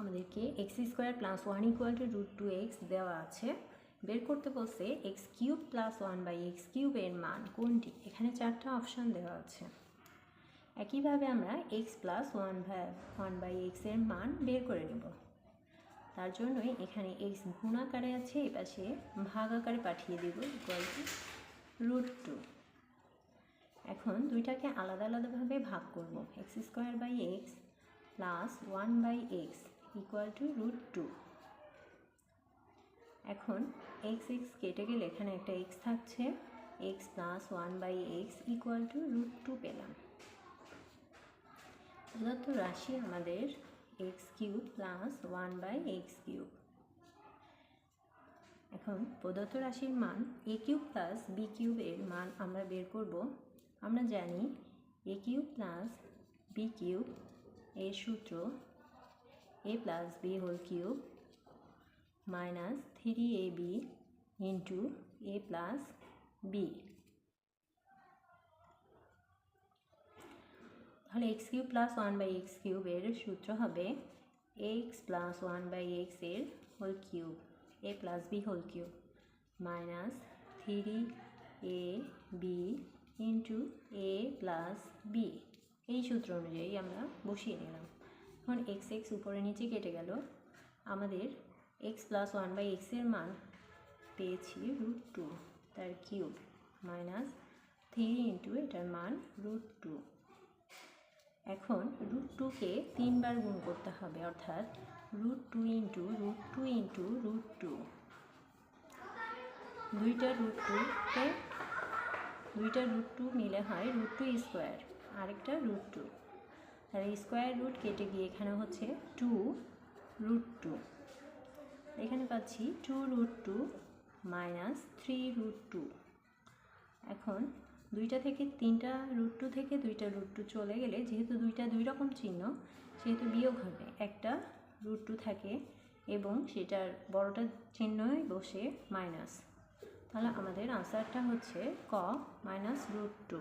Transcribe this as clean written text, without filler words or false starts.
আমাদেরকে x square plus one equal to root two x দেওয়া আছে। বের করতে বলছে x cube plus one by x কিউবের মান কোনটি। এখানে চারটা অপশান দেওয়া আছে। একইভাবে আমরা এক্স প্লাস ওয়ান বাই এক্সের মান বের করে নেব। তার জন্যই এখানে এক্স গুণ আকারে আছে, এই পাশে ভাগ আকারে পাঠিয়ে দেব ইকুয়াল টু রুট টু। এখন দুইটাকে আলাদা আলাদাভাবে ভাগ করব। X square by x plus one by x equal to root two. এখন এক্স এক্স কেটে গেলে এখানে একটা এক্স থাকছে, x plus one by x equal to root two পেলাম। প্রদত্ত রাশি আমাদের x cube plus one by x cube. এখন প্রদত্ত রাশির মান এ কিউব প্লাস বি কিউবের মান আমরা বের করব। আমরা জানি A cube plus B cube এর সূত্র A plus B whole cube minus three A B into A plus B. তাহলে X cube plus one by x কিউবের সূত্র হবে X plus one by X এর whole cube A plus B whole cube minus three A B into A plus B. এই সূত্র অনুযায়ী আমরা বসিয়ে নিলাম। এখন এক্স এক্স উপরে নিচে কেটে গেল। আমাদের এক্স প্লাস ওয়ান বাই এক্সের মান পেয়েছি রুট টু, তার কিউব মাইনাস থ্রি ইন্টু এটার মান রুট টু। এখন রুট টুকে তিনবার গুণ করতে হবে, অর্থাৎ root two into root two into root two. দুইটা রুট টু মিলে হয় রুট টু স্কোয়ার, আরেকটা রুট টু। তাহলে স্কোয়ার রুট কেটে গিয়ে এখানে হচ্ছে টু রুট টু। এখানে পাচ্ছি two root two minus three root two. এখন দুইটা থেকে তিনটা রুট টু থেকে দুইটা রুট টু চলে গেলে, যেহেতু দুইটা দুই রকম চিহ্ন, সেহেতু বিয়োগ হবে। একটা রুট টু থাকে এবং সেটার বড়টা চিহ্নই বসে মাইনাস। তাহলে আমাদের আনসারটা হচ্ছে ক মাইনাস রুট টু।